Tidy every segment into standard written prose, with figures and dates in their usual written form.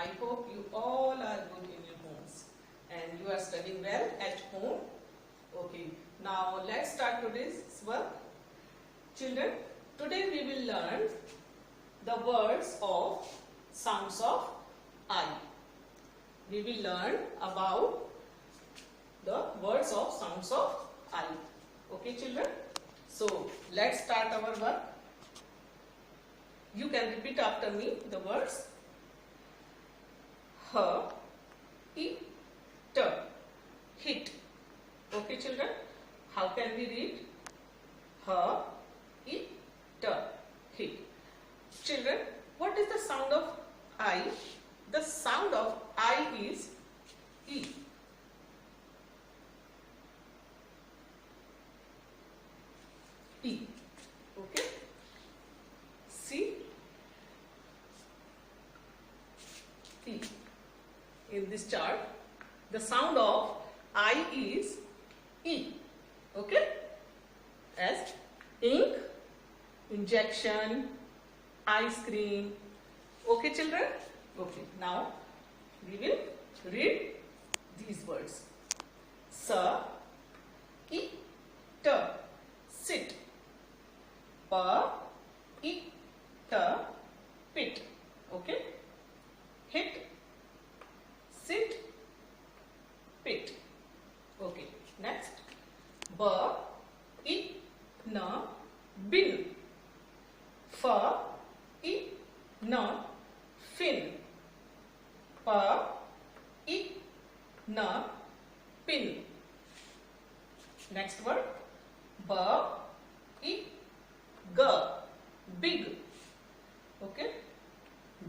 I hope you all are good in your homes and you are studying well at home. Okay, now let's start today's work. Children, today we will learn the words of sounds of I. We will learn about the words of sounds of I. Okay, children? So, let's start our work. You can repeat after me the words h, I, t, hit. Okay, children? How can we read? H, I, t, hit. Children, what is the sound of I? The sound of I is E. E. Okay? See? E. In this chart, the sound of I is E. Okay? As ink, injection, ice cream. Okay, children? Okay. Now, we will read these words. Sa, I, t, sit. Pa, I, t, pit. Okay? Hit, sit, pit. Okay. Next. Ba, I, na, bin. Fa, I, na, fin. Pa, I, na, pin. Next word. Ba, I, ga, big. Okay.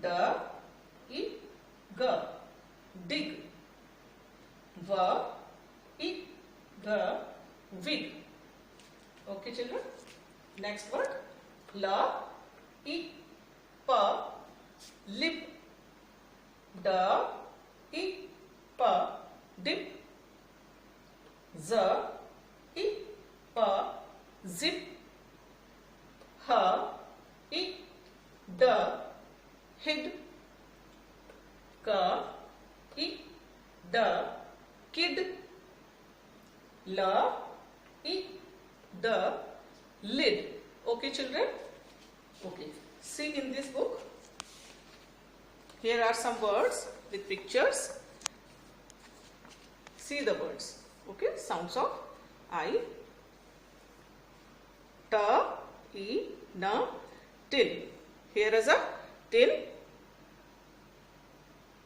Da, I, ga, dig. Va, I, ga, wig. Okay, children. Next word. La, I, pa, lip. Da, I, pa, dip. Za, I, pa, zip. Ha, I, da, hid. Ka, I, da, kid. La, I, da, lid. Okay, children? Okay. See in this book. Here are some words with pictures. See the words. Okay, sounds of I. Ta, I, na, tin. Here is a tin.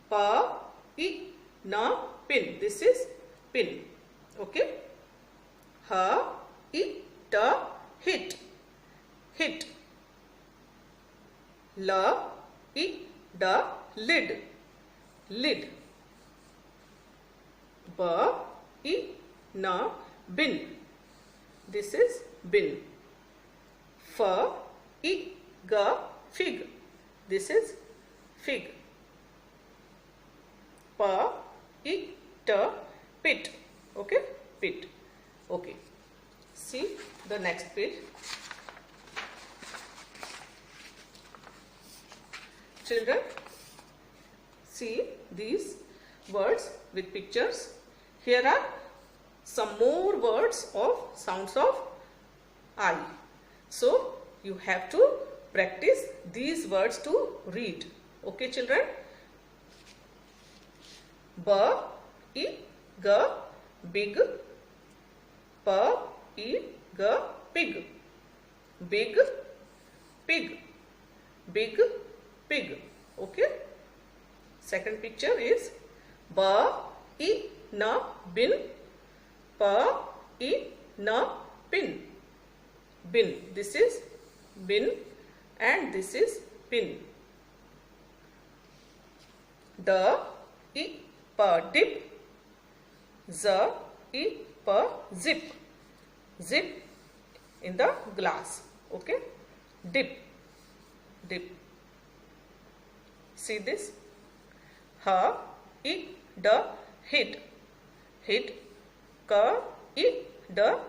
Pa, I, na, pin. This is pin. Okay. Ha, I, ta, hit. Hit. La, I, da, lid. Lid. Ba, I, na, bin. This is bin. Fa, I, ga, fig. This is fig. Pa, I, ta, pit. Okay, pit. Okay. See the next page. Children, see these words with pictures. Here are some more words of sounds of I. So, you have to practice these words to read. Okay, children? Ba, I, ga, big. Pa, I, ga, pig. Big, pig. Big, pig. Okay? Second picture is ba, I, na, bin. Pa, I, na, pin. Bin. This is bin and this is pin. Da, I, pa, dip. Za, I, pa, zip. Zip in the glass. Okay? Dip. Dip. See this? Ha, I, da, hid. Hid. Ka, I, da,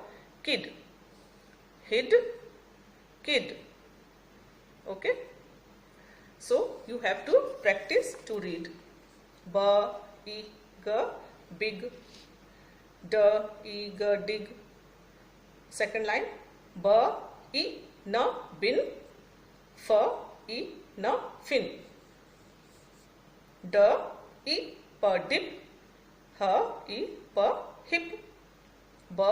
kid. Hid, kid. Okay? So, you have to practice to read. b, e, g, big, d, e, g, dig. Second line, b, e, n, bin, f, e, n, fin. D, e, p, dip, h, e, p, hip, b,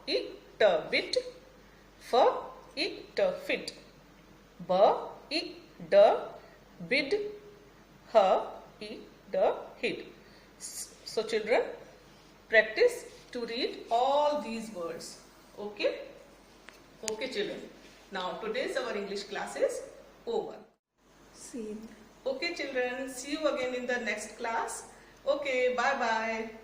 e, t, bit, f, e, t, fit, b, e, d, bid, h, e, d, hid. So children, practice to read all these words. Okay? Okay children. Now today's our English class is over. See you. Okay children, see you again in the next class. Okay, bye bye.